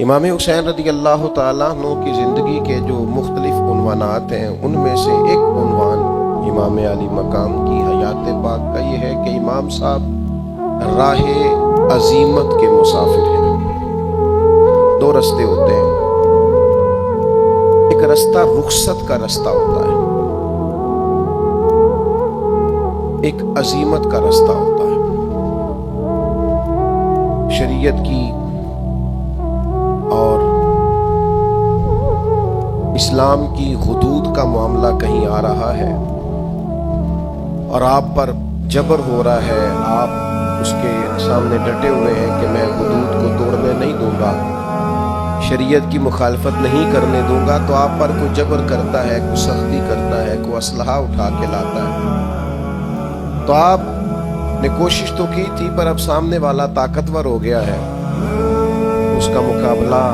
امام حسین رضی اللہ تعالیٰ عنہ کی زندگی کے جو مختلف عنوانات ہیں ان میں سے ایک عنوان امام علی مقام کی حیات پاک کا یہ ہے کہ امام صاحب راہ عزیمت کے مسافر ہیں۔ دو رستے ہوتے ہیں، ایک رستہ رخصت کا رستہ ہوتا ہے، ایک عزیمت کا رستہ ہوتا ہے۔ شریعت کی اور اسلام کی حدود کا معاملہ کہیں آ رہا ہے اور آپ پر جبر ہو رہا ہے، آپ اس کے سامنے ڈٹے ہوئے ہیں کہ میں حدود کو توڑنے نہیں دوں گا، شریعت کی مخالفت نہیں کرنے دوں گا، تو آپ پر کوئی جبر کرتا ہے، کوئی سختی کرتا ہے، کوئی اسلحہ اٹھا کے لاتا ہے، تو آپ نے کوشش تو کی تھی پر اب سامنے والا طاقتور ہو گیا ہے، اس کا مقابلہ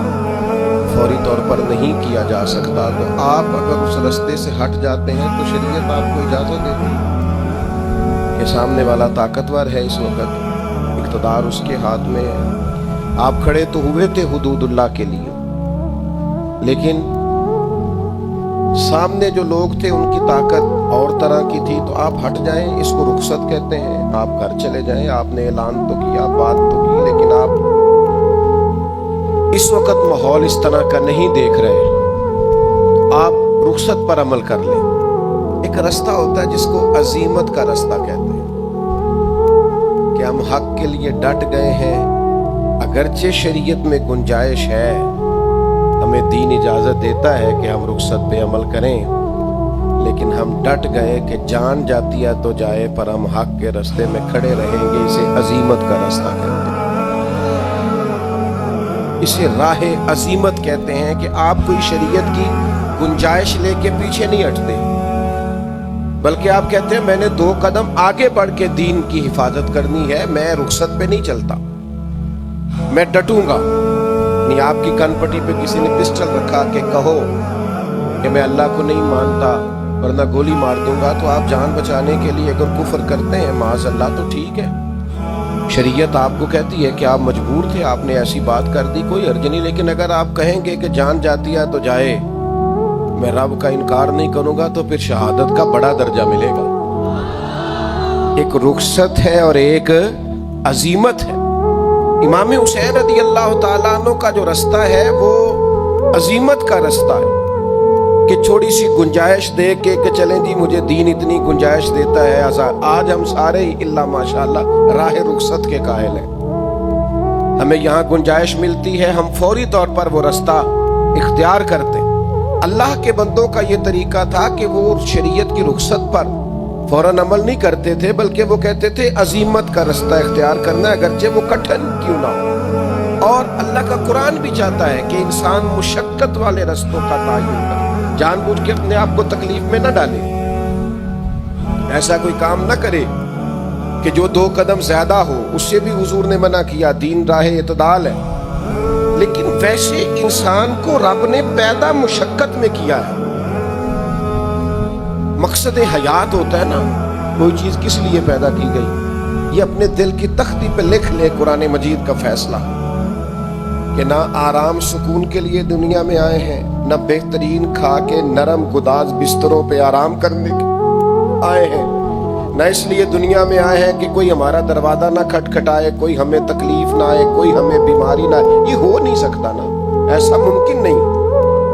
فوری طور پر نہیں کیا جا سکتا، تو آپ اگر اس رستے سے ہٹ جاتے ہیں تو شریعت آپ کو اجازت دیتی ہے کہ سامنے والا طاقتور ہے، اس وقت اقتدار اس کے ہاتھ میں ہے، آپ کھڑے تو ہوئے تھے حدود اللہ کے لیے، لیکن سامنے جو لوگ تھے ان کی طاقت اور طرح کی تھی، تو آپ ہٹ جائیں، اس کو رخصت کہتے ہیں، آپ گھر چلے جائیں، آپ نے اعلان تو کیا، بات تو کی، لیکن آپ اس وقت ماحول اس طرح کا نہیں دیکھ رہے، آپ رخصت پر عمل کر لیں۔ ایک رستہ ہوتا ہے جس کو عزیمت کا رستہ کہتے ہیں کہ ہم حق کے لیے ڈٹ گئے ہیں، اگرچہ شریعت میں گنجائش ہے، ہمیں دین اجازت دیتا ہے کہ ہم رخصت پہ عمل کریں، لیکن ہم ڈٹ گئے کہ جان جاتی ہے تو جائے، پر ہم حق کے رستے میں کھڑے رہیں گے، اسے عزیمت کا رستہ کہتے ہیں، اسے راہ عزیمت کہتے ہیں کہ آپ کوئی شریعت کی گنجائش لے کے پیچھے نہیں ہٹتے، بلکہ آپ کہتے ہیں میں نے 2 قدم آگے بڑھ کے دین کی حفاظت کرنی ہے، میں رخصت پہ نہیں چلتا، میں ڈٹوں گا۔ نہیں آپ کی کن پٹی پہ کسی نے پسٹل رکھا کہ کہو کہ میں اللہ کو نہیں مانتا ورنہ گولی مار دوں گا، تو آپ جان بچانے کے لیے اگر کفر کرتے ہیں معاذ اللہ تو ٹھیک ہے، شریعت آپ کو کہتی ہے کہ آپ مجبور تھے، آپ نے ایسی بات کر دی، کوئی حرج نہیں، لیکن اگر آپ کہیں گے کہ جان جاتی ہے تو جائے، میں رب کا انکار نہیں کروں گا، تو پھر شہادت کا بڑا درجہ ملے گا۔ ایک رخصت ہے اور ایک عزیمت ہے۔ امام حسین رضی اللہ تعالیٰ عنہ کا جو رستہ ہے وہ عزیمت کا رستہ ہے کہ چھوٹی سی گنجائش دے کے کہ چلیں جی مجھے دین اتنی گنجائش دیتا ہے، آج ہم سارے ہی اللہ ماشاءاللہ راہ رخصت کے قائل ہیں، ہمیں یہاں گنجائش ملتی ہے، ہم فوری طور پر وہ رستہ اختیار کرتے ہیں۔ اللہ کے بندوں کا یہ طریقہ تھا کہ وہ شریعت کی رخصت پر فوراً عمل نہیں کرتے تھے، بلکہ وہ کہتے تھے عزیمت کا رستہ اختیار کرنا ہے، اگرچہ وہ کٹھن کیوں نہ ہو، اور اللہ کا قرآن بھی چاہتا ہے کہ انسان مشقت والے رستوں کا تعین کرے، جان بوجھ کے اپنے آپ کو تکلیف میں نہ ڈالے، ایسا کوئی کام نہ کرے کہ جو 2 قدم زیادہ ہو، اس سے بھی حضور نے منع کیا، دین راہ اعتدال ہے، لیکن ویسے انسان کو رب نے پیدا مشقت میں کیا ہے۔ مقصد حیات ہوتا ہے نا، کوئی چیز کس لیے پیدا کی گئی، یہ اپنے دل کی تختی پہ لکھ لے قرآن مجید کا فیصلہ کہ نہ آرام سکون کے لیے دنیا میں آئے ہیں، نہ بہترین کھا کے نرم گداز بستروں پہ آرام کرنے آئے ہیں، نہ اس لیے دنیا میں آئے ہیں کہ کوئی ہمارا دروازہ نہ کھٹکھٹائے، کوئی ہمیں تکلیف نہ آئے، کوئی ہمیں بیماری نہ آئے، یہ ہو نہیں سکتا نا، ایسا ممکن نہیں۔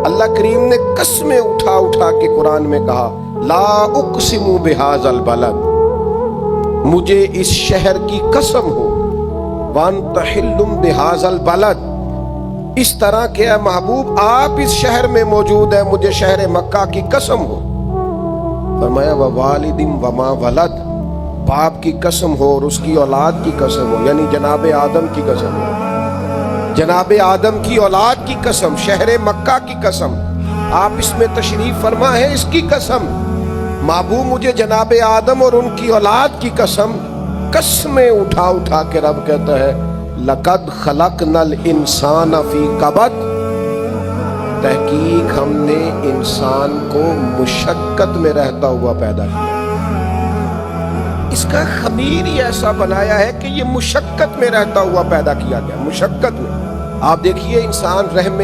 اللہ کریم نے قسمیں اٹھا اٹھا کے قرآن میں کہا لا اقسم بہذا البلد، مجھے اس شہر کی قسم ہو، وانت حل بہذا البلد، اس طرح کہ اے محبوب آپ اس شہر میں موجود ہیں، مجھے شہر مکہ کی قسم ہو۔ فرمایا ووالد وما ولد، باپ کی قسم ہو اور اس کی اولاد کی قسم ہو، یعنی جناب آدم کی قسم ہو، جناب آدم کی اولاد کی قسم، شہر مکہ کی قسم، آپ اس میں تشریف فرما ہے، اس کی قسم، محبوب مجھے جناب آدم اور ان کی اولاد کی قسم، قسمیں اٹھا اٹھا کے رب کہتا ہے لقد خلقنا الانسان فی کبد، تحقیق ہم نے انسان کو مشقت میں رہتا ہوا پیدا کیا، اس کا خمیر ہی ایسا بنایا ہے کہ یہ مشقت میں رہتا ہوا پیدا کیا گیا، مشقت میں۔ آپ دیکھیے انسان رحم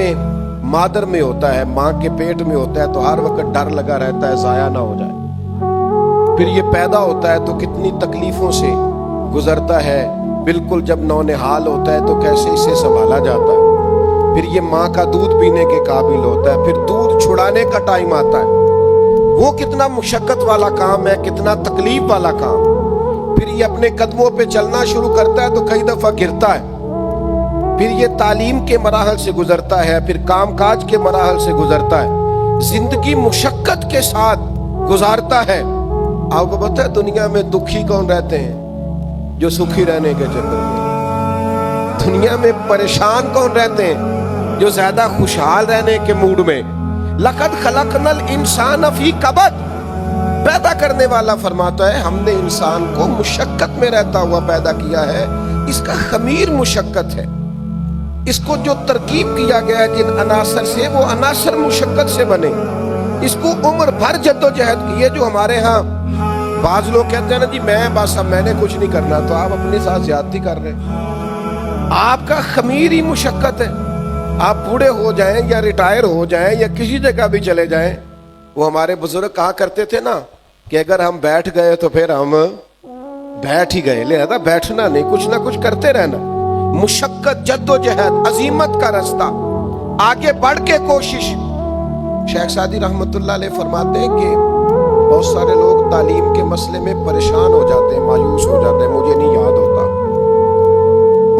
مادر میں ہوتا ہے، ماں کے پیٹ میں ہوتا ہے تو ہر وقت ڈر لگا رہتا ہے ضائع نہ ہو جائے۔ پھر یہ پیدا ہوتا ہے تو کتنی تکلیفوں سے گزرتا ہے، بالکل جب نونہال ہوتا ہے تو کیسے اسے سنبھالا جاتا ہے، پھر یہ ماں کا دودھ پینے کے قابل ہوتا ہے، پھر دودھ چھڑانے کا ٹائم آتا ہے، وہ کتنا مشقت والا کام ہے، کتنا تکلیف والا کام۔ پھر یہ اپنے قدموں پہ چلنا شروع کرتا ہے تو کئی دفعہ گرتا ہے، پھر یہ تعلیم کے مراحل سے گزرتا ہے، پھر کام کاج کے مراحل سے گزرتا ہے، زندگی مشقت کے ساتھ گزارتا ہے۔ آپ کو پتہ ہے دنیا میں دکھی کون رہتے ہیں؟ جو سکھی رہنے کے چکر میں۔ دنیا میں پریشان کون رہتے ہیں؟ جو زیادہ خوشحال رہنے کے موڈ میں۔ لقد خلقنا الانسان فی کبد، پیدا کرنے والا فرماتا ہے ہم نے انسان کو مشقت میں رہتا ہوا پیدا کیا ہے، اس کا خمیر مشقت ہے، اس کو جو ترکیب کیا گیا ہے جن عناصر سے وہ عناصر مشقت سے بنے، اس کو عمر بھر جدوجہد کی ہے۔ جو ہمارے ہاں بعض لوگ کہتے ہیں نا جی میں نے کچھ نہیں کرنا، تو آپ اپنے ساتھ زیادتی کر رہے ہیں۔ آپ کا خمیر ہی مشقت ہے۔ آپ بوڑھے ہو جائیں یا ریٹائر ہو جائیں یا کسی جگہ بھی چلے جائیں، وہ ہمارے بزرگ کہا کرتے تھے نا کہ اگر ہم بیٹھ گئے تو پھر ہم بیٹھ ہی گئے، لہذا بیٹھنا نہیں، کچھ نہ کچھ کرتے رہنا۔ مشقت، جدوجہد، عزیمت کا رستہ، آگے بڑھ کے کوشش۔ شیخ سعدی رحمت اللہ علیہ فرماتے ہیں کہ بہت سارے لوگ تعلیم کے مسئلے میں پریشان ہو جاتے ہیں، مایوس ہو جاتے ہیں، مجھے نہیں یاد ہوتا،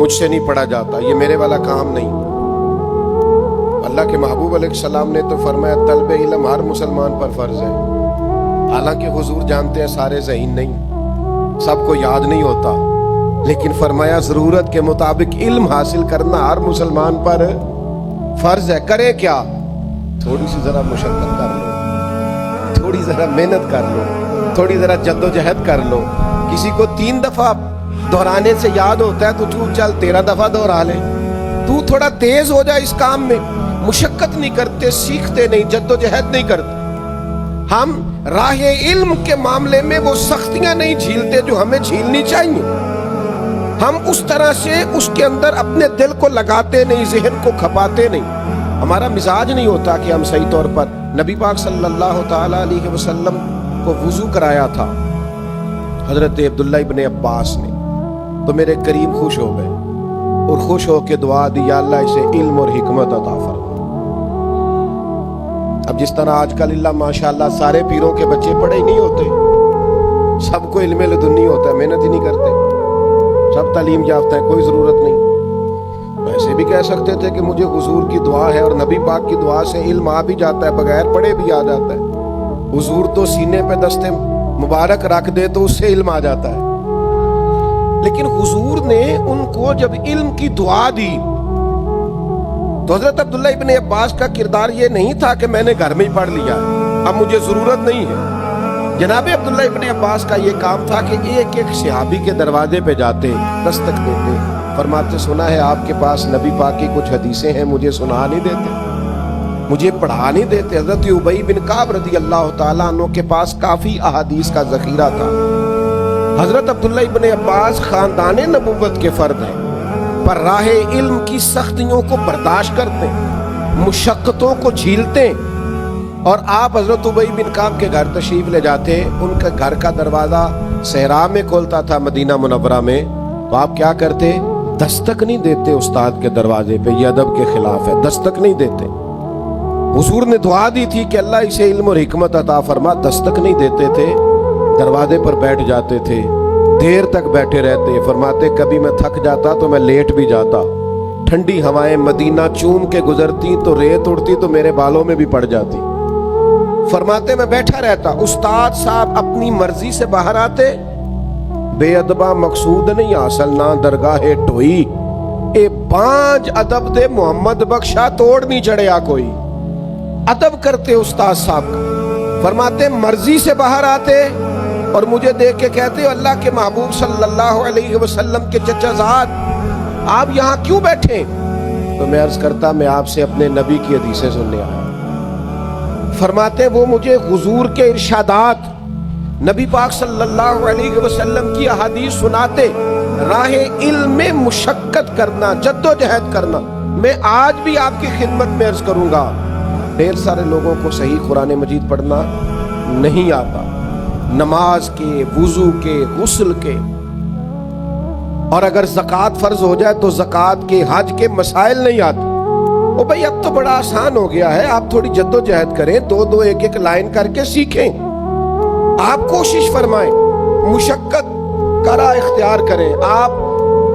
مجھ سے نہیں پڑھا جاتا، یہ میرے والا کام نہیں۔ اللہ کے محبوب علیہ السلام نے تو فرمایا طلب علم ہر مسلمان پر فرض ہے۔ حالانکہ حضور جانتے ہیں سارے ذہین نہیں، سب کو یاد نہیں ہوتا، لیکن فرمایا ضرورت کے مطابق علم حاصل کرنا ہر مسلمان پر فرض ہے۔ کرے کیا؟ تھوڑی سی ذرا مشقت کر لو، تھوڑی ذرا محنت کر لو، تھوڑی ذرا جدوجہد کر لو۔ کسی کو 3 دفعہ دہرانے سے یاد ہوتا ہے تو چل 13 دفعہ دہرا لے، تو تھوڑا تیز ہو جائے اس کام میں۔ مشقت نہیں کرتے، سیکھتے نہیں، جدوجہد نہیں کرتے۔ ہم راہ علم کے معاملے میں وہ سختیاں نہیں جھیلتے جو ہمیں جھیلنی چاہیے۔ ہم اس طرح سے اس کے اندر اپنے دل کو لگاتے نہیں، ذہن کو کھپاتے نہیں۔ ہمارا مزاج نہیں ہوتا کہ ہم صحیح طور پر نبی پاک صلی اللہ تعالی علیہ وسلم کو وضو کرایا تھا حضرت عبداللہ ابن عباس نے، تو میرے کریم خوش ہو گئے اور خوش ہو کے دعا دی یا اللہ اسے علم اور حکمت عطا فرما۔ اب جس طرح آج کل اللہ ماشاءاللہ سارے پیروں کے بچے پڑھے ہی نہیں ہوتے، سب کو علم لدنی ہوتا ہے، محنت ہی نہیں کرتے، سب تعلیم یافتہ ہیں، کوئی ضرورت نہیں۔ ویسے بھی کہہ سکتے تھے کہ مجھے حضور کی دعا ہے اور نبی پاک کی دعا سے علم آ بھی جاتا ہے، بغیر پڑھے بھی آ جاتا ہے۔ حضور تو سینے پہ دست مبارک رکھ دے تو اس سے علم آ جاتا ہے، لیکن حضور نے ان کو جب علم کی دعا دی تو حضرت عبداللہ ابن عباس کا کردار یہ نہیں تھا کہ میں نے گھر میں ہی پڑھ لیا، اب مجھے ضرورت نہیں ہے۔ جناب عبداللہ ابن عباس کا یہ کام تھا کہ ایک ایک صحابی کے دروازے پہ جاتے، دستک دیتے، فرماتے سنا ہے آپ کے پاس نبی پاک کی کچھ حدیثیں ہیں، مجھے سنا نہیں دیتے، مجھے پڑھا نہیں دیتے۔ حضرت ابی بن کعب رضی اللہ تعالیٰ عنہ کے پاس کافی احادیث کا ذخیرہ تھا۔ حضرت عبداللہ ابن عباس خاندان نبوت کے فرد ہیں، پر راہ علم کی سختیوں کو برداشت کرتے، مشقتوں کو جھیلتے، اور آپ حضرت ابی بن کعب کے گھر تشریف لے جاتے، ان کا گھر کا دروازہ صحرا میں کھولتا تھا مدینہ منورہ میں، تو آپ کیا کرتے؟ دستک نہیں دیتے استاد کے دروازے پہ، یہ ادب کے خلاف ہے، دستک نہیں دیتے۔ حضور نے دعا دی تھی کہ اللہ اسے علم اور حکمت عطا فرما، دستک نہیں دیتے تھے، دروازے پر بیٹھ جاتے تھے، دیر تک بیٹھے رہتے۔ فرماتے کبھی میں تھک جاتا تو میں لیٹ بھی جاتا، ٹھنڈی ہوائیں مدینہ چوم کے گزرتی تو ریت اڑتی تو میرے بالوں میں بھی پڑ جاتی۔ فرماتے میں بیٹھا رہتا، استاد صاحب اپنی مرضی سے باہر آتے، بے ادبہ مقصود نہیں اصل نہ درگاہ ٹوئی، اے بانج ادب دے محمد بخشا توڑ نہیں چڑھیا کوئی۔ ادب کرتے استاد صاحب کا۔ فرماتے مرضی سے باہر آتے اور مجھے دیکھ کے کہتے اللہ کے محبوب صلی اللہ علیہ وسلم کے چچا زاد آپ یہاں کیوں بیٹھے؟ تو میں عرض کرتا میں آپ سے اپنے نبی کی حدیثیں سننے آیا۔ فرماتے وہ مجھے حضور کے ارشادات، نبی پاک صلی اللہ علیہ وسلم کی احادیث سناتے۔ راہ علم میں مشقت کرنا، جدوجہد کرنا میں آج بھی آپ کی خدمت میں عرض کروں گا، ڈھیر سارے لوگوں کو صحیح قرآن مجید پڑھنا نہیں آتا، نماز کے، وضو کے، غسل کے، اور اگر زکوٰۃ فرض ہو جائے تو زکوٰۃ کے، حج کے مسائل نہیں آتے۔ او بھائی اب تو بڑا آسان ہو گیا ہے، آپ تھوڑی جد و جہد کریں، دو دو ایک ایک لائن کر کے سیکھیں، آپ کوشش فرمائیں، مشقت کرا اختیار کریں۔ آپ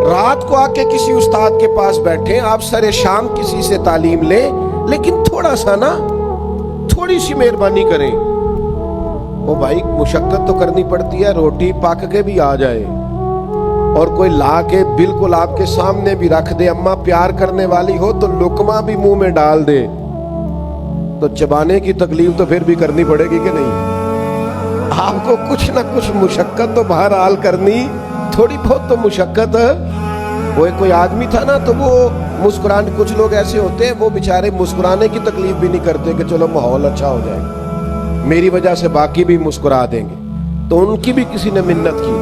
رات کو آ کے کسی استاد کے پاس بیٹھیں، آپ سر شام کسی سے تعلیم لیں، لیکن تھوڑا سا نا، تھوڑی سی مہربانی کریں۔ او بھائی مشقت تو کرنی پڑتی ہے، روٹی پک کے بھی آ جائے اور کوئی لا کے بالکل آپ کے سامنے بھی رکھ دے، اماں پیار کرنے والی ہو تو لقمہ بھی منہ میں ڈال دے، تو چبانے کی تکلیف تو پھر بھی کرنی پڑے گی کہ نہیں؟ آپ کو کچھ نہ کچھ مشقت تو بہرحال کرنی، تھوڑی بہت تو مشقت۔ وہ کوئی آدمی تھا نا، تو وہ مسکرانے، کچھ لوگ ایسے ہوتے ہیں وہ بیچارے مسکرانے کی تکلیف بھی نہیں کرتے کہ چلو ماحول اچھا ہو جائے گا، میری وجہ سے باقی بھی مسکرا دیں گے، تو ان کی بھی کسی نے منت کی،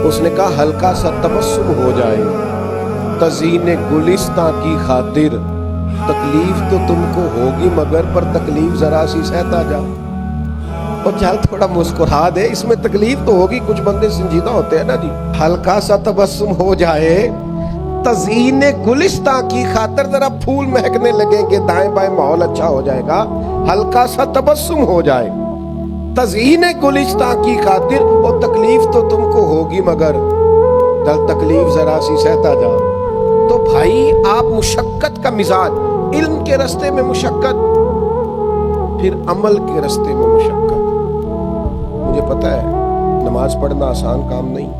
اس نے کہا ہلکا سا تبسم ہو جائے تزئین گلستاں کی خاطر، تکلیف تو تم کو ہوگی مگر پر تکلیف ذرا سی سہتا جا، اور چل تھوڑا مسکرا دے، اس میں تکلیف تو ہوگی، کچھ بندے سنجیدہ ہوتے ہیں نا جی، ہلکا سا تبسم ہو جائے تزئین گلستاں کی خاطر، ذرا پھول مہکنے لگیں گے، دائیں بائیں ماحول اچھا ہو جائے گا، ہلکا سا تبسم ہو جائے تزئین گلستاں کی خاطر، اور تکلیف تو تم کو ہوگی مگر چل تکلیف ذرا سی سہتا جا۔ تو بھائی آپ مشقت کا مزاج، علم کے رستے میں مشقت، پھر عمل کے رستے میں مشقت۔ مجھے پتا ہے نماز پڑھنا آسان کام نہیں،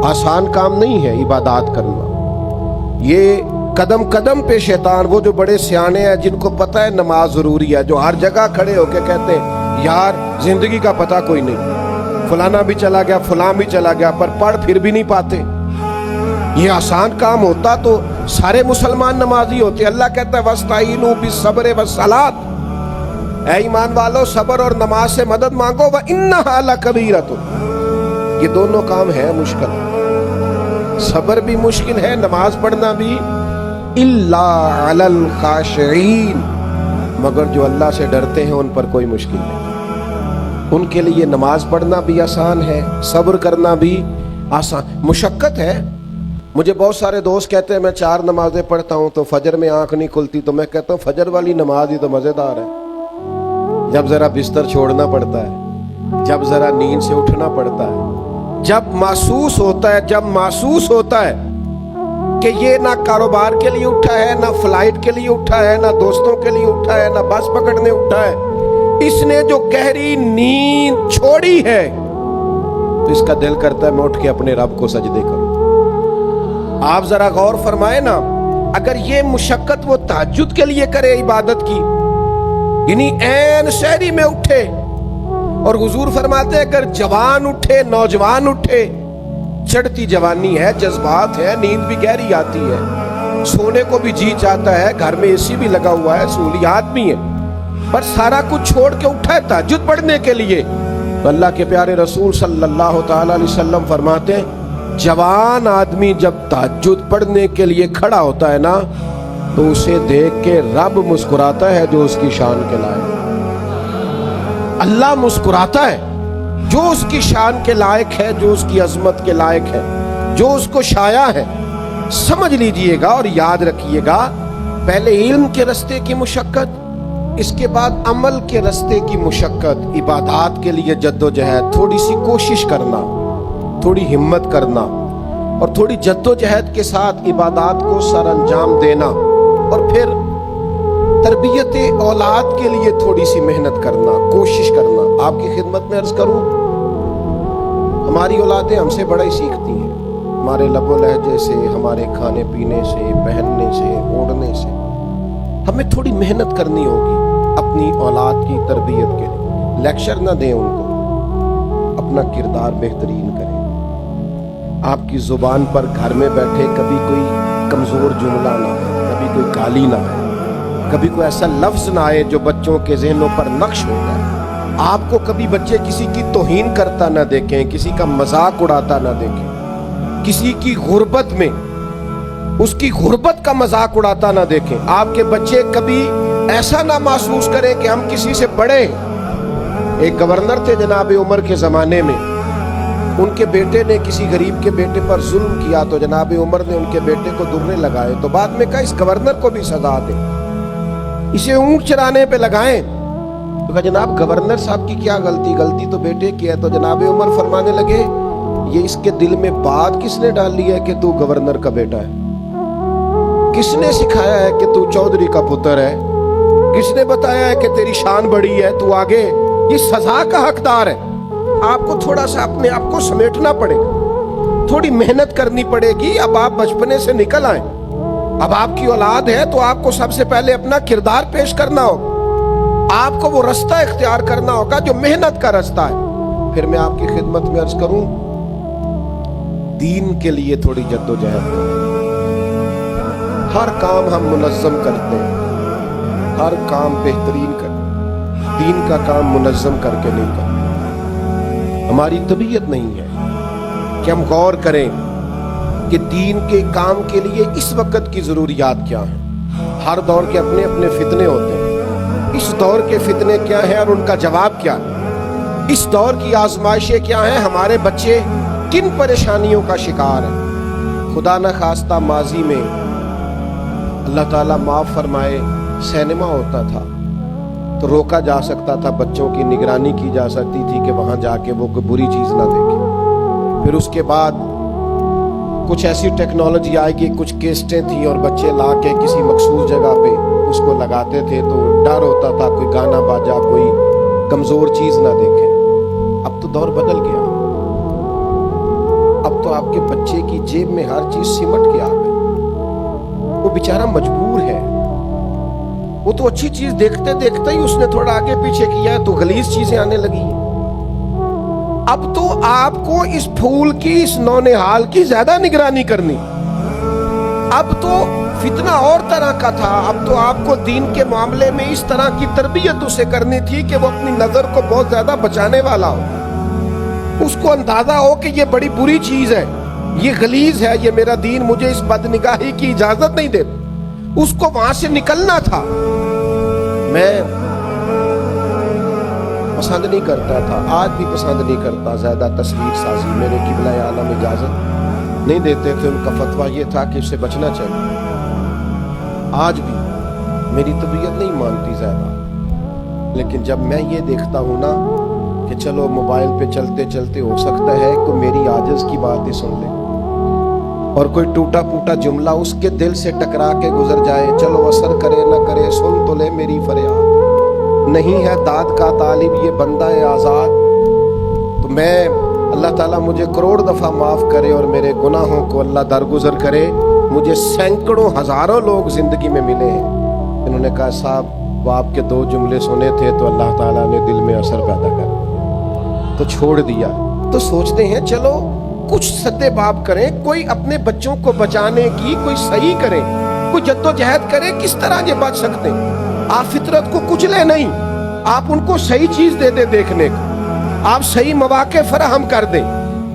آسان کام نہیں ہے عبادات کرنا، یہ قدم قدم پہ شیطان، وہ جو بڑے سیانے ہیں جن کو پتہ ہے نماز ضروری ہے، جو ہر جگہ کھڑے ہو کے کہتے ہیں یار زندگی کا پتہ کوئی نہیں، فلانا بھی چلا گیا، فلاں بھی چلا گیا، پر پڑھ پھر بھی نہیں پاتے۔ یہ آسان کام ہوتا تو سارے مسلمان نمازی ہوتے۔ اللہ کہتا ہے وَاسْتَعِینُوا بِالصَّبْرِ وَالصَّلَاةِ، اے ایمان والو صبر اور نماز سے مدد مانگو، وَإِنَّهَا لَكَبِیرَةٌ، یہ دونوں کام ہے مشکل، صبر بھی مشکل ہے، نماز پڑھنا بھی، اِلَّا عَلَى الْخَاشِعِينَ، مگر جو اللہ سے ڈرتے ہیں ان پر کوئی مشکل نہیں، ان کے لیے نماز پڑھنا بھی آسان ہے، صبر کرنا بھی آسان، مشقت ہے۔ مجھے بہت سارے دوست کہتے ہیں میں 4 نمازیں پڑھتا ہوں تو فجر میں آنکھ نہیں کھلتی، تو میں کہتا ہوں فجر والی نماز ہی تو مزیدار ہے، جب ذرا بستر چھوڑنا پڑتا ہے، جب ذرا نیند سے اٹھنا پڑتا ہے، جب محسوس ہوتا ہے کہ یہ نہ کاروبار کے لیے اٹھا ہے، نہ فلائٹ کے لیے اٹھا ہے، نہ دوستوں کے لیے اٹھا ہے، نہ بس پکڑنے اٹھا ہے، اس نے جو گہری نیند چھوڑی ہے تو اس کا دل کرتا ہے میں اٹھ کے اپنے رب کو سجدے کروں۔ آپ ذرا غور فرمائے نا، اگر یہ مشقت وہ تہجد کے لیے کرے عبادت کی، یعنی عین سحری میں اٹھے، اور حضور فرماتے ہیں اگر جوان اٹھے، نوجوان اٹھے، چڑھتی جوانی ہے، جذبات ہے، نیند بھی گہری آتی ہے، سونے کو بھی جی چاہتا ہے، گھر میں اے سی بھی لگا ہوا ہے، سہولیات بھی ہیں، پر سارا کچھ چھوڑ کے اٹھا ہے تہجد پڑھنے کے لیے، تو اللہ کے پیارے رسول صلی اللہ تعالی علیہ وسلم فرماتے ہیں جوان آدمی جب تہجد پڑھنے کے لیے کھڑا ہوتا ہے نا، تو اسے دیکھ کے رب مسکراتا ہے جو اس کی شان کے لائق، اللہ مسکراتا ہے جو اس کی شان کے لائق ہے، جو اس کی عظمت کے لائق ہے، جو اس کو شایع ہے۔ سمجھ لیجئے گا اور یاد رکھیے گا، پہلے علم کے رستے کی مشقت، اس کے بعد عمل کے رستے کی مشقت، عبادات کے لیے جد و جہد، تھوڑی سی کوشش کرنا، تھوڑی ہمت کرنا، اور تھوڑی جد و جہد کے ساتھ عبادات کو سر انجام دینا، اور پھر تربیت اولاد کے لیے تھوڑی سی محنت کرنا، کوشش کرنا۔ آپ کی خدمت میں عرض کروں، ہماری اولادیں ہم سے بڑا ہی سیکھتی ہیں، ہمارے لب و لہجے سے، ہمارے کھانے پینے سے، پہننے سے، اوڑھنے سے۔ ہمیں تھوڑی محنت کرنی ہوگی اپنی اولاد کی تربیت کے لیے، لیکچر نہ دیں ان کو، اپنا کردار بہترین کریں۔ آپ کی زبان پر گھر میں بیٹھے کبھی کوئی کمزور جملہ نہ آئے، کبھی کوئی گالی نہ آئے، کبھی کوئی ایسا لفظ نہ آئے جو بچوں کے ذہنوں پر نقش ہو جائے۔ آپ کو کبھی بچے کسی کی توہین کرتا نہ دیکھیں، کسی کا مذاق اڑاتا نہ دیکھیں، کسی کی غربت میں اس کی غربت کا مذاق اڑاتا نہ دیکھیں. آپ کے بچے کبھی ایسا نہ محسوس کریں کہ ہم کسی سے بڑے ہیں. ایک گورنر تھے جناب عمر کے زمانے میں، ان کے بیٹے نے کسی غریب کے بیٹے پر ظلم کیا تو جناب عمر نے ان کے بیٹے کو درے لگائے. تو بعد میں کہا اس گورنر کو بھی سزا دیں، اسے اونٹ چرانے پہ لگائیں. تو کہا جناب گورنر صاحب کی کیا غلطی تو بیٹے کی ہے. تو جناب عمر فرمانے لگے یہ اس کے دل میں بات کس نے ڈالی ہے کہ تو گورنر کا بیٹا ہے؟ کس نے سکھایا ہے کہ تو چودھری کا پتر ہے؟ کس نے بتایا ہے کہ تیری شان بڑی ہے، تو آگے یہ سزا کا حقدار ہے. آپ کو تھوڑا سا اپنے آپ کو سمیٹنا پڑے گا، تھوڑی محنت کرنی پڑے گی. اب آپ بچپنے سے نکل آئیں، اب آپ کی اولاد ہے تو آپ کو سب سے پہلے اپنا کردار پیش کرنا ہوگا. آپ کو وہ رستہ اختیار کرنا ہوگا جو محنت کا رستہ ہے. پھر میں آپ کی خدمت میں عرض کروں، دین کے لیے تھوڑی جد و جہد کریں. ہر کام ہم منظم کرتے ہیں، ہر کام بہترین کرتے، دین کا کام منظم کر کے نہیں کرتے. ہماری طبیعت نہیں ہے کہ ہم غور کریں کہ دین کے کام کے لیے اس وقت کی ضروریات کیا ہیں. ہر دور کے اپنے اپنے فتنے ہوتے ہیں. اس دور کے فتنے کیا ہیں اور ان کا جواب کیا ہے؟ اس دور کی آزمائشیں کیا ہیں؟ ہمارے بچے کن پریشانیوں کا شکار ہیں؟ خدا نہ خواستہ ماضی میں اللہ تعالیٰ معاف فرمائے سینما ہوتا تھا تو روکا جا سکتا تھا، بچوں کی نگرانی کی جا سکتی تھی کہ وہاں جا کے وہ کوئی بری چیز نہ دیکھیں. پھر اس کے بعد کچھ ایسی ٹیکنالوجی آئے گی، کچھ کیسٹیں تھیں اور بچے لا کے کسی مخصوص جگہ پہ اس کو لگاتے تھے تو ڈر ہوتا تھا کوئی گانا باجا کوئی کمزور چیز نہ دیکھیں. اب تو دور بدل گیا، اب تو آپ کے بچے کی جیب میں ہر چیز سمٹ کے آ گئی. وہ بیچارہ مجبور ہے، وہ تو اچھی چیز دیکھتے دیکھتے ہی اس نے تھوڑا آگے پیچھے کیا ہے تو غلیظ چیزیں آنے لگی ہیں. اب تو آپ کو اس پھول کی، اس نونہال کی زیادہ نگرانی کرنی. اب تو فتنہ اور طرح کا تھا. اب تو آپ کو دین کے معاملے میں اس طرح کی تربیت اسے کرنی تھی کہ وہ اپنی نظر کو بہت زیادہ بچانے والا ہو. اس کو اندازہ ہو کہ یہ بڑی بری چیز ہے، یہ غلیظ ہے، یہ میرا دین مجھے اس بدنگاہی کی اجازت نہیں دیتا. اس کو وہاں سے نکلنا تھا. میں پسند نہیں کرتا تھا، آج بھی پسند نہیں کرتا زیادہ تصویر سازی. میرے قبلہ عالم اجازت نہیں دیتے تھے، ان کا فتویٰ یہ تھا کہ اس سے بچنا چاہیے. آج بھی میری طبیعت نہیں مانتی زیادہ، لیکن جب میں یہ دیکھتا ہوں نا کہ چلو موبائل پہ چلتے چلتے ہو سکتا ہے کوئی میری عاجز کی بات ہی سن لے اور کوئی ٹوٹا پوٹا جملہ اس کے دل سے ٹکرا کے گزر جائے، چلو اثر کرے نہ کرے، سن تو لے میری فریاد. نہیں ہے داد کا طالب یہ بندہ آزاد. تو میں اللہ تعالیٰ مجھے کروڑ دفعہ معاف کرے اور میرے گناہوں کو اللہ درگزر کرے. مجھے سینکڑوں ہزاروں لوگ زندگی میں ملے ہیں انہوں نے کہا صاحب وہ آپ کے 2 جملے سنے تھے تو اللہ تعالیٰ نے دل میں اثر پیدا کر تو چھوڑ دیا. تو سوچتے ہیں چلو کچھ سدے باب کریں، کوئی اپنے بچوں کو بچانے کی کوئی صحیح کریں، کوئی جد و جہد کریں. کس طرح یہ بچ سکتے ہیں؟ آپ فطرت کو کچلے نہیں، آپ ان کو صحیح چیز دے دیں دیکھنے کو، آپ صحیح مواقع فراہم کر دیں،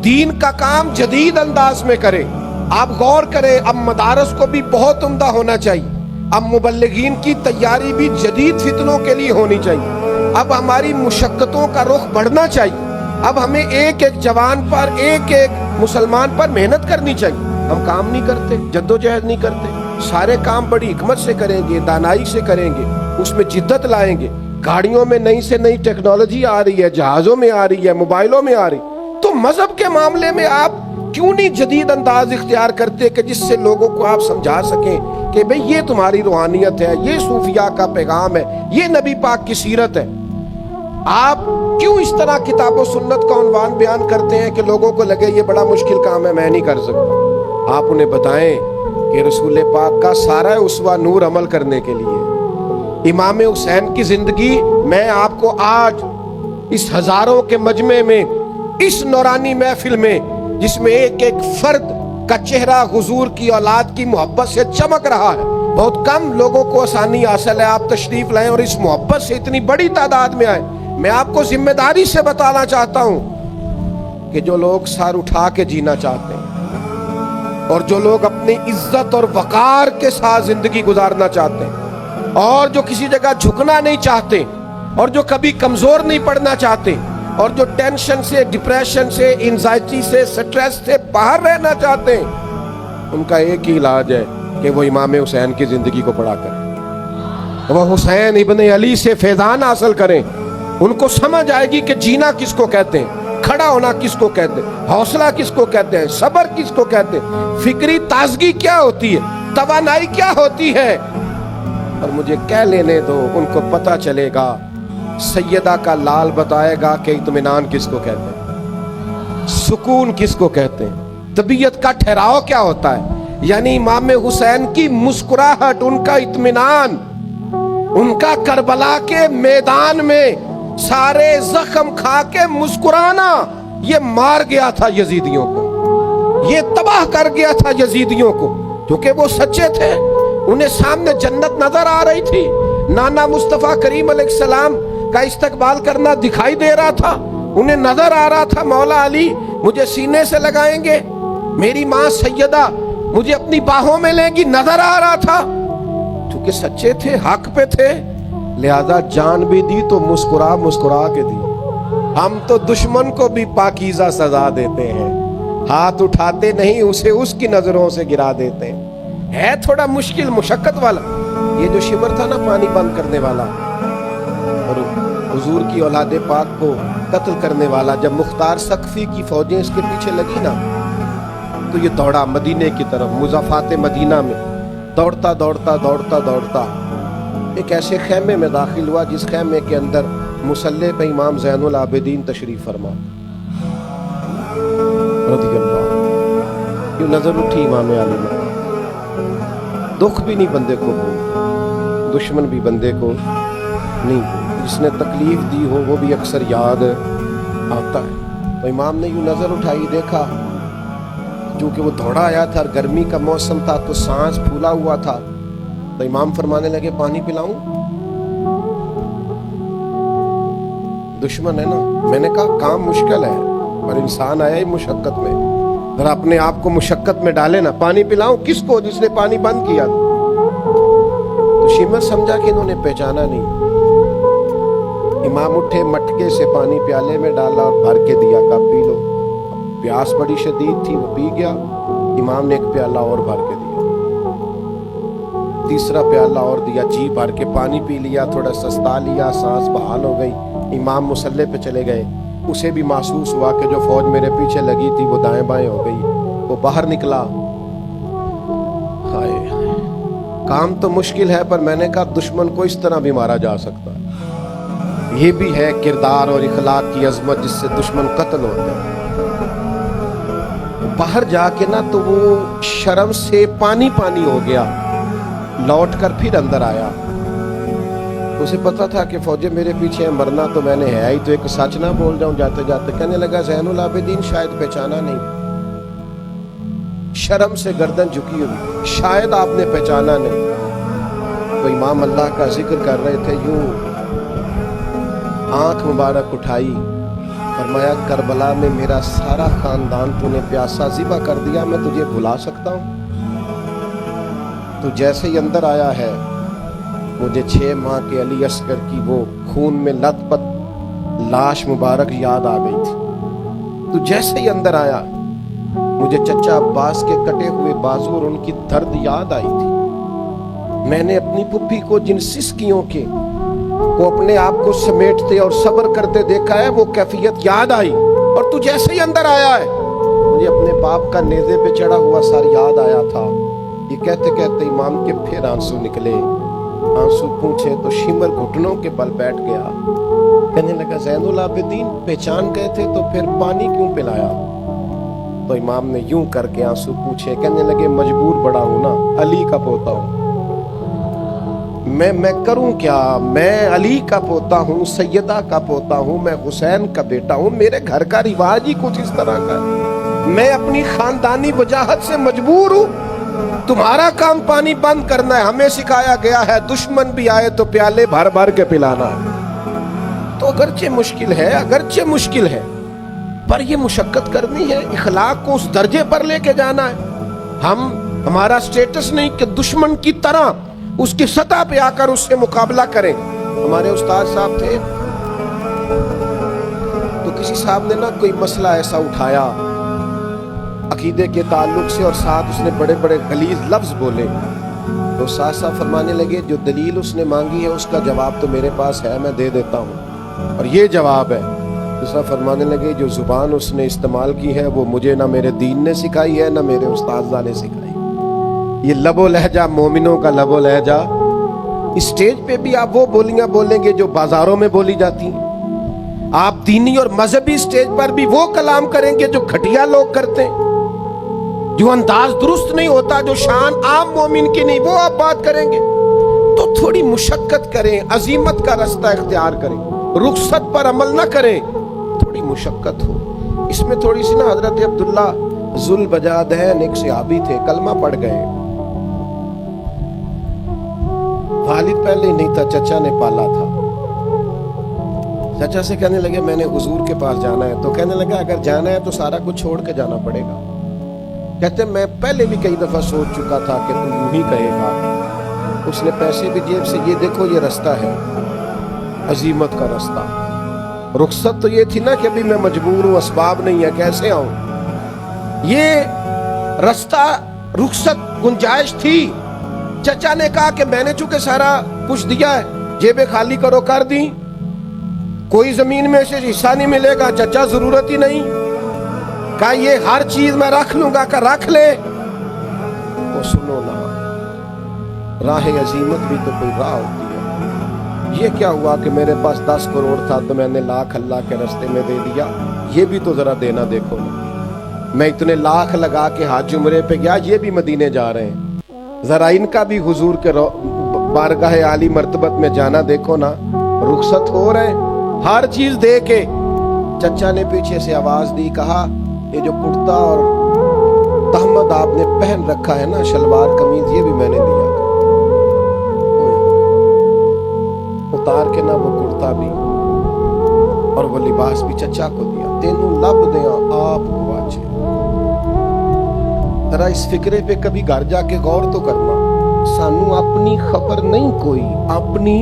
دین کا کام جدید انداز میں کریں. آپ غور کریں، اب مدارس کو بھی بہت عمدہ ہونا چاہیے. اب مبلغین کی تیاری بھی جدید فتنوں کے لیے ہونی چاہیے. اب ہماری مشقتوں کا رخ بڑھنا چاہیے. اب ہمیں ایک ایک جوان پر، ایک ایک مسلمان پر محنت کرنی چاہیے. ہم کام نہیں کرتے، جد و جہد نہیں کرتے. سارے کام بڑی حکمت سے کریں گے، دانائی سے کریں گے، اس میں جدت لائیں گے. گاڑیوں میں نئی سے نئی ٹیکنالوجی آ رہی ہے، جہازوں میں آ رہی ہے، موبائلوں میں آ رہی. تو مذہب کے معاملے میں آپ کیوں نہیں جدید انداز اختیار کرتے کہ جس سے لوگوں کو آپ سمجھا سکیں کہ بھئی یہ تمہاری روحانیت ہے، یہ صوفیاء کا پیغام ہے، یہ نبی پاک کی سیرت ہے. آپ کیوں اس طرح کتاب و سنت کا عنوان بیان کرتے ہیں کہ لوگوں کو لگے یہ بڑا مشکل کام ہے، میں نہیں کر سکتا. آپ انہیں بتائیں کہ رسول پاک کا سارا اسوہ نور عمل کرنے کے لیے. امام حسین کی زندگی میں آپ کو آج اس ہزاروں کے مجمع میں، اس نورانی محفل میں جس میں ایک ایک فرد کا چہرہ حضور کی اولاد کی محبت سے چمک رہا ہے، بہت کم لوگوں کو آسانی حاصل ہے. آپ تشریف لائیں اور اس محبت سے اتنی بڑی تعداد میں آئیں. میں آپ کو ذمہ داری سے بتانا چاہتا ہوں کہ جو لوگ سر اٹھا کے جینا چاہتے ہیں، اور جو لوگ اپنی عزت اور وقار کے ساتھ زندگی گزارنا چاہتے ہیں، اور جو کسی جگہ جھکنا نہیں چاہتے، اور جو کبھی کمزور نہیں پڑنا چاہتے، اور جو ٹینشن سے، ڈپریشن سے، انزائٹی سے، سٹریس سے باہر رہنا چاہتے ہیں، ان کا ایک ہی علاج ہے کہ وہ امام حسین کی زندگی کو پڑھا کریں، وہ حسین ابن علی سے فیضان حاصل کریں۔ ان کو سمجھ آئے گی کہ جینا کس کو کہتے ہیں، کھڑا ہونا کس کو کہتے ہیں، حوصلہ کس کو کہتے ہیں، صبر کس کو کہتے ہیں، فکری تازگی کیا ہوتی ہے، توانائی کیا ہوتی ہے۔ اور مجھے کہہ لینے دو، ان کو پتہ چلے گا، سیدہ کا لال بتائے گا کہ اطمینان کس کو کہتے ہیں، سکون کس کو کہتے ہیں، طبیعت کا ٹھہراؤ کیا ہوتا ہے۔ یعنی امام حسین کی مسکراہٹ، ان کا اطمینان، ان کا کربلا کے میدان میں سارے زخم کھا کے مسکرانا، یہ مار گیا تھا یزیدیوں کو، یہ تباہ کر گیا تھا یزیدیوں کو، کیونکہ وہ سچے تھے۔ انہیں سامنے جنت نظر آ رہی تھی، نانا مصطفیٰ کریم علیہ السلام کا استقبال کرنا دکھائی دے رہا تھا، انہیں نظر آ رہا تھا مولا علی مجھے سینے سے لگائیں گے، میری ماں سیدہ مجھے اپنی باہوں میں لیں گی، نظر آ رہا تھا۔ چونکہ سچے تھے، حق پہ تھے، لہذا جان بھی دی تو مسکرا مسکرا کے دی۔ ہم تو دشمن کو بھی پاکیزہ سزا دیتے ہیں، ہاتھ اٹھاتے نہیں، اسے اس کی نظروں سے گرا دیتے ہیں۔ ہے تھوڑا مشکل، مشقت والا یہ جو شمر تھا نا پانی بند کرنے والا اور حضور کی اولاد پاک کو قتل کرنے والا، جب مختار ثقفی کی فوجیں اس کے پیچھے لگی نا تو یہ دوڑا مدینے کی طرف، مضافات مدینہ میں دوڑتا دوڑتا دوڑتا دوڑتا ایک ایسے خیمے میں داخل ہوا جس خیمے کے اندر مصلی پہ امام زین العابدین تشریف فرما رضی اللہ۔ یہ نظر اٹھی امام علی میں، دکھ بھی نہیں بندے کو بھول، دشمن بھی بندے کو نہیں بھول، جس نے تکلیف دی ہو وہ بھی اکثر یاد آتا ہے۔ تو امام نے یوں نظر اٹھائی، دیکھا، چونکہ وہ دوڑا آیا تھا اور گرمی کا موسم تھا تو سانس پھولا ہوا تھا، تو امام فرمانے لگے پانی پلاؤں؟ دشمن ہے نا، میں نے کہا کام مشکل ہے اور انسان آیا ہی مشقت میں، ذرا اپنے آپ کو مشقت میں ڈالے نا، پانی پلاؤں کس کو جس نے پانی بند کیا؟ تو شیمر سمجھا کہ انہوں نے پہچانا نہیں۔ امام اٹھے، مٹکے سے پانی پیالے میں ڈالا اور بھر کے دیا، کہا پی لو۔ پیاس بڑی شدید تھی، وہ پی گیا۔ امام نے ایک پیالہ اور بھر کے دیا، تیسرا پیالہ اور دیا، جی بھر کے پانی پی لیا، تھوڑا سستا لیا، سانس بحال ہو گئی۔ امام مصلی پہ چلے گئے، اسے بھی محسوس ہوا کہ جو فوج میرے پیچھے لگی تھی وہ دائیں بائیں ہو گئی، وہ باہر نکلا۔ ہائے کام تو مشکل ہے، پر میں نے کہا دشمن کو اس طرح بھی مارا جا سکتا ہے۔ یہ بھی ہے کردار اور اخلاق کی عظمت جس سے دشمن قتل ہوتا ہے۔ باہر جا کے نا تو وہ شرم سے پانی پانی ہو گیا، لوٹ کر پھر اندر آیا۔ اسے پتا تھا کہ فوجیں میرے پیچھے ہیں، مرنا تو میں نے ہے ہی، تو ایک سچ نہ بول جاؤں جاتے جاتے۔ کہنے لگا زین العابدین شاید پہچانا نہیں، شرم سے گردن جھکی ہوئی، شاید آپ نے پہچانا نہیں۔ تو امام اللہ کا ذکر کر رہے تھے، یوں آنکھ مبارک اٹھائی، فرمایا کربلا میں میرا سارا خاندان تو نے پیاسا ذبح کر دیا، میں تجھے بھلا سکتا ہوں؟ تو جیسے ہی اندر آیا ہے مجھے 6 ماہ کے علی اصغر کی وہ خون میں لت پت لاش مبارک یاد آ گئی تھی۔ تو جیسے ہی اندر آیا مجھے چچا عباس کے کٹے ہوئے بازو اور ان کی درد یاد آئی تھی۔ میں نے اپنی پھپھی کو جن سسکیوں کے کو اپنے آپ کو سمیٹتے اور صبر کرتے دیکھا ہے، وہ کیفیت یاد آئی۔ اور تو جیسے ہی اندر آیا ہے مجھے اپنے باپ کا نیزے پہ چڑھا ہوا سر یاد آیا تھا۔ یہ کہتے کہتے امام کے پھر آنسو نکلے، آنسو پوچھے تو شمر گھٹنوں کے بل بیٹھ گیا۔ کہنے لگا زین العابدین پہچان گئے تھے تو پھر پانی کیوں پلایا؟ تو امام نے یوں کر کے آنسو پوچھے، کہنے لگے مجبور بڑا ہوں نا، علی کا پوتا ہوں، میں کروں کیا؟ میں علی کا پوتا ہوں، سیدہ کا پوتا ہوں، میں حسین کا بیٹا ہوں، میرے گھر کا رواج ہی کچھ اس طرح کا ہے، میں اپنی خاندانی وجاہت سے مجبور ہوں۔ تمہارا کام پانی بند کرنا ہے، ہمیں سکھایا گیا ہے دشمن بھی آئے تو پیالے بھر بھر کے پلانا ہے۔ تو اگرچہ مشکل ہے پر یہ مشقت کرنی ہے، اخلاق کو اس درجے پر لے کے جانا ہے۔ ہمارا سٹیٹس نہیں کہ دشمن کی طرح اس کی سطح پہ آ کر اس سے مقابلہ کریں. ہمارے استاد صاحب تھے تو کسی صاحب نے نا کوئی مسئلہ ایسا اٹھایا عقیدے کے تعلق سے اور ساتھ اس نے بڑے بڑے غلیظ لفظ بولے تو استاد صاحب فرمانے لگے جو دلیل اس نے مانگی ہے اس کا جواب تو میرے پاس ہے, میں دے دیتا ہوں اور یہ جواب ہے. دوسرا فرمانے لگے جو زبان اس نے استعمال کی ہے وہ مجھے نہ میرے دین نے سکھائی ہے نہ میرے استاذہ نے سکھائی. یہ لب و لہجہ مومنوں کا لب و لہجہ. اسٹیج پہ بھی آپ وہ بولیاں بولیں گے جو بازاروں میں بولی جاتی ہیں. آپ دینی اور مذہبی اسٹیج پر بھی وہ کلام کریں گے جو گھٹیا لوگ کرتے ہیں, جو انداز درست نہیں ہوتا, جو شان عام مومن کی نہیں, وہ آپ بات کریں گے. تو تھوڑی مشقت کریں, عزیمت کا رستہ اختیار کریں, رخصت پر عمل نہ کریں, تھوڑی مشقت ہو. اس میں تھوڑی سی نا حضرت عبداللہ ذوالبجادین ایک صحابی تھے, کلمہ پڑھ گئے. والد پہلے نہیں تھا, چچا نے پالا تھا. چچا سے کہنے لگے میں نے حضور کے پاس جانا ہے, تو کہنے لگا اگر جانا ہے تو سارا کچھ چھوڑ کے جانا پڑے گا. کہتے میں پہلے بھی کئی دفعہ سوچ چکا تھا کہ تو یوں ہی کہے گا. اس نے پیسے بھی جیب سے, یہ دیکھو یہ رستہ ہے عزیمت کا رستہ. رخصت تو یہ تھی نا کہ ابھی میں مجبور ہوں, اسباب نہیں ہے, کیسے آؤں. یہ رستہ رخصت گنجائش تھی. چچا نے کہا کہ میں نے چونکہ سارا کچھ دیا ہے, جیبیں خالی کرو, کر دی, کوئی زمین میں سے حصہ نہیں ملے گا. چچا ضرورت ہی نہیں, کہا یہ ہر چیز میں رکھ لوں گا, کہ رکھ لے. وہ سنو نا, راہ عزیمت بھی تو کوئی راہ ہوتی ہے. یہ کیا ہوا کہ میرے پاس 10 کروڑ تھا تو میں نے لاکھ اللہ کے رستے میں دے دیا. یہ بھی تو ذرا دینا دیکھو نا. میں اتنے لاکھ لگا کے حج عمرے پہ گیا, یہ بھی مدینے جا رہے ہیں, ذرا ان کا بھی حضور کے بارگاہ عالی مرتبت میں جانا دیکھو نا. رخصت ہو رہے ہیں, ہر چیز دے کے. چچا نے پیچھے سے آواز دی, کہا یہ جو کرتا اور تہمد آپ نے پہن رکھا ہے نا, شلوار قمیض, یہ بھی میں نے دیا. اتار کے نا وہ کرتا بھی اور وہ لباس بھی چچا کو دیا. تینوں لب دیا آپ گواچے. ذرا اس فکرے پہ کبھی گھر جا کے غور تو کرنا. سانو اپنی خبر نہیں کوئی, اپنی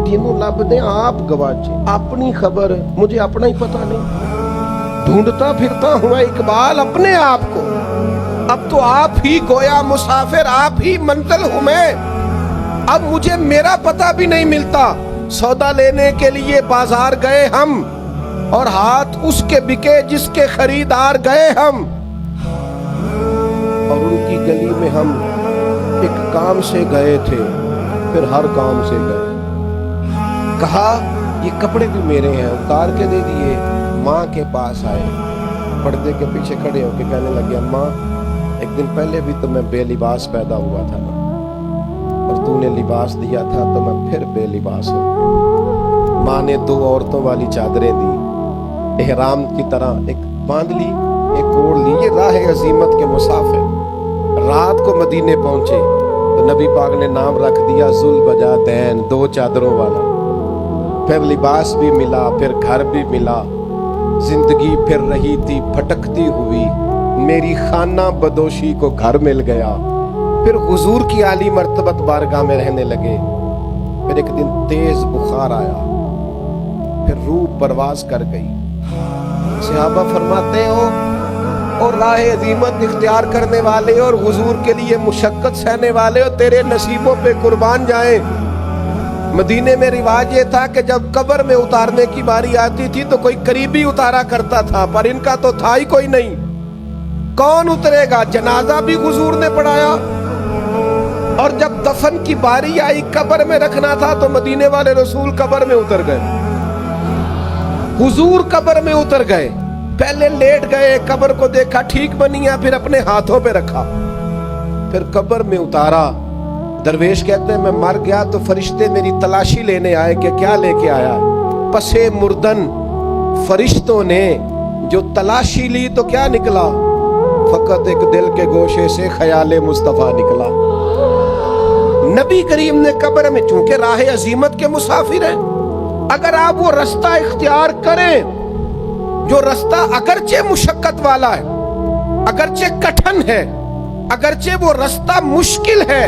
تینوں لب دیں آپ گواچے. اپنی خبر, مجھے اپنا ہی پتہ نہیں, ڈھونڈتا پھرتا ہوں اقبال اپنے آپ کو. اب تو آپ ہی گویا مسافر, آپ ہی منزل ہوں میں. اب مجھے میرا پتہ بھی نہیں ملتا. سودا لینے کے لیے بازار گئے ہم, اور ہاتھ اس کے بکے جس کے خریدار گئے ہم. اور ان کی گلی میں ہم ایک کام سے گئے تھے, پھر ہر کام سے گئے. کہا یہ کپڑے بھی میرے ہیں, اتار کے دے دیے. ماں کے پاس آئے, پردے کے پیچھے کھڑے ہو کے کہنے لگے اماں ایک دن پہلے بھی تو میں بے لباس پیدا ہوا تھا نا, اور تو نے لباس دیا تھا تو میں پھر بے لباس ہو گیا. ماں نے 2 عورتوں والی چادریں دی, احرام کی طرح ایک باندھ لی, ایک اوڑھ لی. یہ راہ عزیمت کے مسافر. رات کو مدینے پہنچے تو نبی پاک نے نام رکھ دیا ذوالبجادین, 2 چادروں والا. پھر لباس بھی ملا, پھر گھر بھی ملا. زندگی پھر رہی تھی بھٹکتی ہوئی, میری خانہ بدوشی کو گھر مل گیا. پھر حضور کی عالی مرتبت بارگاہ میں رہنے لگے. پھر ایک دن تیز بخار آیا, پھر روح پرواز کر گئی. صحابہ فرماتے ہو اور راہ عزیمت اختیار کرنے والے اور حضور کے لیے مشقت سہنے والے, اور تیرے نصیبوں پہ قربان جائیں. مدینے میں رواج یہ تھا کہ جب قبر میں اتارنے کی باری آتی تھی تو کوئی قریبی اتارا کرتا تھا, پر ان کا تو تھا ہی کوئی نہیں. کون اترے گا؟ جنازہ بھی حضور نے پڑھایا, اور جب دفن کی باری آئی قبر میں رکھنا تھا تو مدینے والے رسول قبر میں اتر گئے. حضور قبر میں اتر گئے, پہلے لیٹ گئے, قبر کو دیکھا ٹھیک بنی ہے, پھر اپنے ہاتھوں پہ رکھا, پھر قبر میں اتارا. درویش کہتے ہیں میں مر گیا تو فرشتے میری تلاشی لینے آئے کہ کیا لے کے آیا. پسے مردن فرشتوں نے جو تلاشی لی تو کیا نکلا؟ فقط ایک دل کے گوشے سے خیال مصطفیٰ نکلا. نبی کریم نے قبر میں, چونکہ راہ عزیمت کے مسافر ہیں, اگر آپ وہ رستہ اختیار کریں جو رستہ اگرچہ مشقت والا ہے, اگرچہ کٹھن ہے، اگرچہ وہ رستہ مشکل ہے،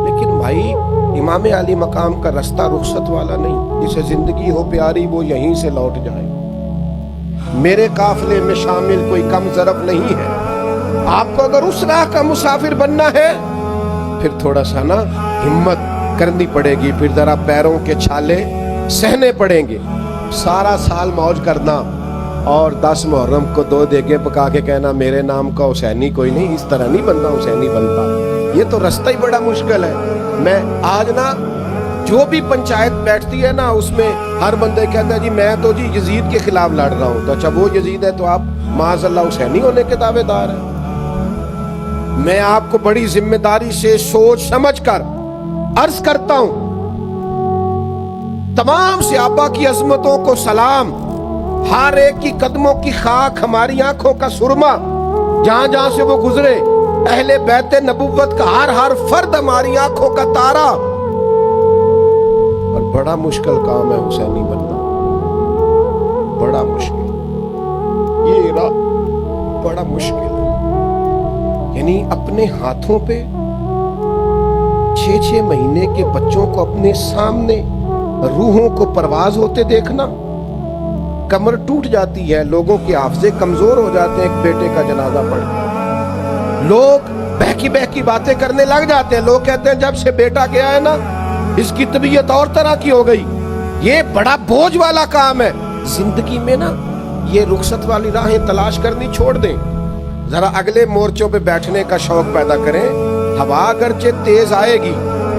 لیکن بھائی امام علی مقام کا رستہ رخصت والا نہیں. جسے زندگی ہو پیاری وہ یہیں سے لوٹ جائے. میرے قافلے میں شامل کوئی کم ظرف نہیں ہے. آپ کو اگر اس راہ کا مسافر بننا ہے پھر تھوڑا سا نا ہمت کرنی پڑے گی، پھر ذرا پیروں کے چھالے سہنے پڑیں گے. سارا سال موج کرنا اور 10 محرم کو 2 دیگیں پکا کے کہنا میرے نام کا حسینی کوئی نہیں، اس طرح نہیں بنتا حسینی بنتا. یہ تو رستہ ہی بڑا مشکل ہے. میں آج نا جو بھی پنچایت بیٹھتی ہے نا اس میں ہر بندے کہتا ہے جی میں تو جی یزید کے خلاف لڑ رہا ہوں. تو اچھا وہ یزید ہے تو آپ معاذ اللہ حسینی ہونے کے دعوے دار ہیں. میں آپ کو بڑی ذمہ داری سے سوچ سمجھ کر عرض کرتا ہوں، تمام صحابہ کی عظمتوں کو سلام. ہر ایک کی قدموں کی خاک ہماری آنکھوں کا سرما، جہاں جہاں سے وہ گزرے. اہل بیت نبوت کا ہر فرد ہماری آنکھوں کا تارا. اور بڑا مشکل کام ہے حسینی بننا، بڑا مشکل. یہ بڑا مشکل ہے. یعنی اپنے ہاتھوں پہ 6 مہینے کے بچوں کو اپنے سامنے روحوں کو پرواز ہوتے دیکھنا، کمر ٹوٹ جاتی ہے. لوگوں کے حافظے کمزور ہو جاتے ہیں ایک بیٹے کا جنازہ پڑھ کے. لوگ بہکی باتیں کرنے لگ جاتے ہیں. لوگ کہتے ہیں جب سے بیٹا گیا ہے نا اس کی طبیعت اور طرح کی ہو گئی. یہ بڑا بوجھ والا کام ہے. زندگی میں نا یہ رخصت والی راہیں تلاش کرنی چھوڑ دیں. ذرا اگلے مورچوں پہ بیٹھنے کا شوق پیدا کریں. ہوا اگرچہ تیز آئے گی،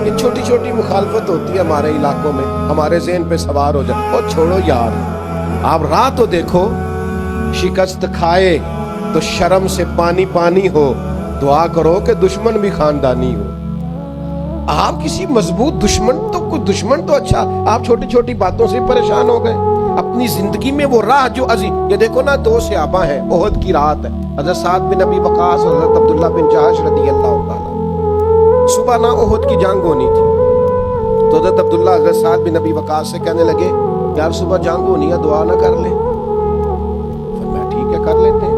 یہ چھوٹی چھوٹی مخالفت ہوتی ہے ہمارے علاقوں میں، ہمارے ذہن پہ سوار ہو جائے. اور چھوڑو یار، آپ راہ تو دیکھو. شکست کھائے تو شرم سے پانی پانی ہو، دعا کرو کہ دشمن بھی خاندانی ہو. آپ کسی مضبوط دشمن تو کوئی دشمن تو اچھا، آپ چھوٹی چھوٹی باتوں سے پریشان ہو گئے. اپنی زندگی میں وہ راہ جو عظیم، یہ دیکھو نا 2 صحابہ ہیں، احد کی رات ہے. حضرت سعد بن ابی وقاص اور حضرت عبداللہ بن جہش رضی اللہ تعالیٰ. صبح نا احد کی جنگ ہونی تھی تو حضرت عبداللہ حضرت سعد بن ابی وقاص سے کہنے لگے یار صبح جنگ ہونی ہے، دعا نہ کر لیں؟ فرمایا ٹھیک ہے کر لیتے ہیں.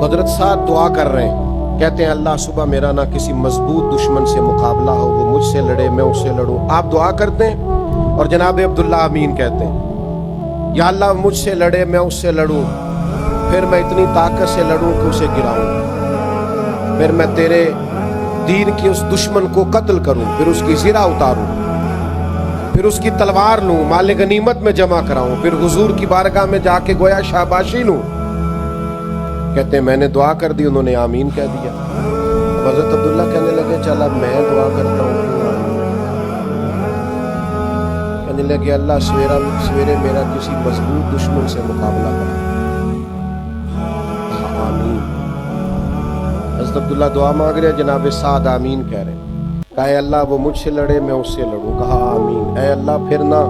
حضرت سعد دعا کر رہے ہیں، کہتے ہیں اللہ صبح میرا نہ کسی مضبوط دشمن سے مقابلہ ہو، وہ مجھ سے لڑے میں اس سے لڑوں. آپ دعا کرتے ہیں اور جناب عبداللہ آمین کہتے ہیں. یا اللہ مجھ سے لڑے میں اس سے لڑوں، پھر میں اتنی طاقت سے لڑوں کہ اسے گراؤں، پھر میں تیرے دین کی اس دشمن کو قتل کروں، پھر اس کی زرہ اتاروں، پھر اس کی تلوار لوں، مال غنیمت میں جمع کراؤں، پھر حضور کی بارگاہ میں جا کے گویا شاباشی لوں. کہتے ہیں میں نے دعا کر دی، انہوں نے آمین کہہ دیا. حضرت عبداللہ کہنے لگے چل اب میں دعا کرتا ہوں. کہنے لگے اللہ سویرے میرا کسی مضبوط دشمن سے مقابلہ کرا. آمین. حضرت عبداللہ دعا مانگ رہے، جناب سعد آمین کہہ رہے. کہا اے اللہ وہ مجھ سے لڑے میں اس سے لڑوں. کہا آمین. اے اللہ پھر نہ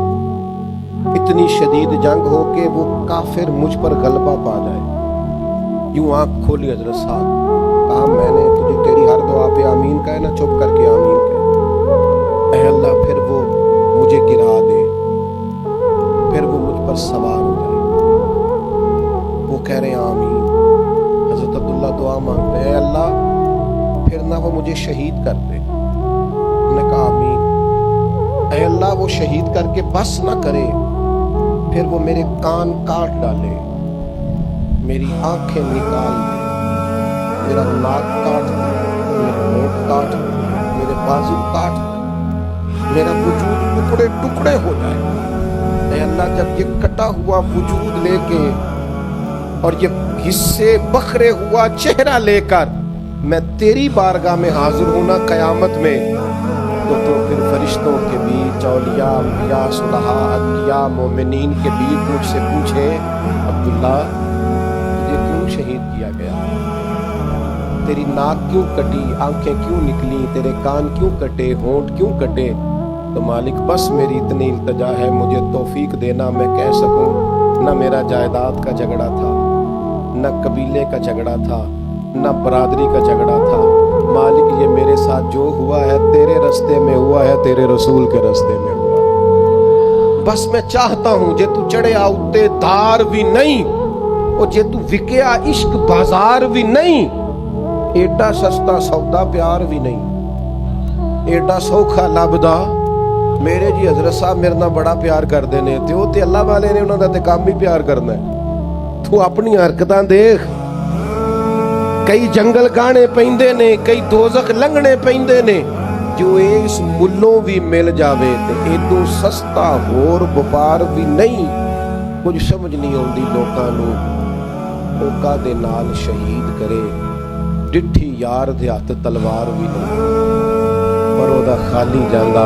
اتنی شدید جنگ ہو کہ وہ کافر مجھ پر غلبہ پا جائے. یوں آنکھ کھولی حضرت سعد. کہا میں نے تجھے تیری ہر دعا پہ آمین کہا ہے نا، چپ کر کے آمین کہے. اے اللہ پھر وہ مجھے گرا دے، پھر وہ مجھ پر سوار ہو جائے. وہ کہہ رہے ہیں آمین. حضرت عبداللہ دعا مانگتے ہیں اے اللہ پھر نہ وہ مجھے شہید کر دے. انہوں نے کہا آمین. اے اللہ وہ شہید کر کے بس نہ کرے، پھر وہ میرے کان کاٹ ڈالے، میری آنکھیں نکال دے، میرا ناک کاٹ دے، میرا ہونٹ کاٹ دے، میرے بازو کاٹ دے، میرا وجود ٹکڑے ٹکڑے ہو جائے. اے اللہ جب یہ کٹا ہوا وجود لے کے اور یہ حصے بکھرے ہوا چہرہ لے کر میں تیری بارگاہ میں حاضر ہوں نا قیامت میں، تو پھر فرشتوں کے بیچ، اولیاء انبیاء صلحاء اتقیاء مومنین کے بیچ مجھ سے پوچھے عبداللہ تجھے کیوں شہید کیا گیا؟ تیری ناک کیوں کٹی، آنکھیں کیوں نکلی، تیرے کان کیوں کٹے، ہونٹ کیوں کٹے؟ تو مالک بس میری اتنی التجا ہے، مجھے توفیق دینا میں کہہ سکوں نہ میرا جائیداد کا جھگڑا تھا، نہ قبیلے کا جھگڑا تھا، نہ برادری کا جھگڑا تھا. مالک یہ میرے ساتھ جو ہوا ہے تیرے رستے میں ہوا ہے، تیرے رسول کے رستے میں ہوا. بس میں چاہتا ہوں جے تو چڑھے آؤتے دار بھی نہیں ਉਹ ਜੇ ਤੂੰ ਵਿਕਿਆ ਇਸ਼ਕ ਬਾਜ਼ਾਰ ਵੀ ਨਹੀਂ, ਏਡਾ ਸਸਤਾ ਸੌਦਾ ਪਿਆਰ ਵੀ ਨਹੀਂ, ਏਡਾ ਸੌਖਾ ਲੱਭਦਾ। ਮੇਰੇ ਜੀ ਹਜ਼ਰਤ ਸਾਹਿਬ ਮੇਰੇ ਨਾਲ ਬੜਾ ਪਿਆਰ ਕਰਦੇ ਨੇ, ਤੇ ਉਹ ਤੇ ਅੱਲਾਹ ਵਾਲੇ ਨੇ, ਉਹਨਾਂ ਦਾ ਤੇ ਕੰਮ ਹੀ ਪਿਆਰ ਕਰਨਾ ਹੈ। ਤੂੰ ਆਪਣੀ ਹਰਕਤਾਂ ਦੇਖ, ਕਈ ਜੰਗਲ ਗਾਣੇ ਪੈਂਦੇ ਨੇ, ਕਈ ਦੋਜ਼ਖ ਲੰਘਣੇ ਪੈਂਦੇ ਨੇ, ਜੋ ਇਸ ਮੁੱਲੋਂ ਵੀ ਮਿਲ ਜਾਵੇ ਤੇ ਇਦੋਂ ਸਸਤਾ ਹੋਰ ਵਪਾਰ ਵੀ ਨਹੀਂ। ਕੁਝ ਸਮਝ ਨਹੀਂ ਆਉਂਦੀ ਲੋਕਾਂ ਨੂੰ, ਉਹ ਕਾਹਦੇ ਨਾਲ ਸ਼ਹੀਦ ਕਰੇ, ਡਿੱਠੀ ਯਾਰ ਦੇ ਹੱਥ ਤਲਵਾਰ ਵੀ ਨਹੀਂ, ਪਰ ਉਹਦਾ ਖਾਲੀ ਜਾਂਦਾ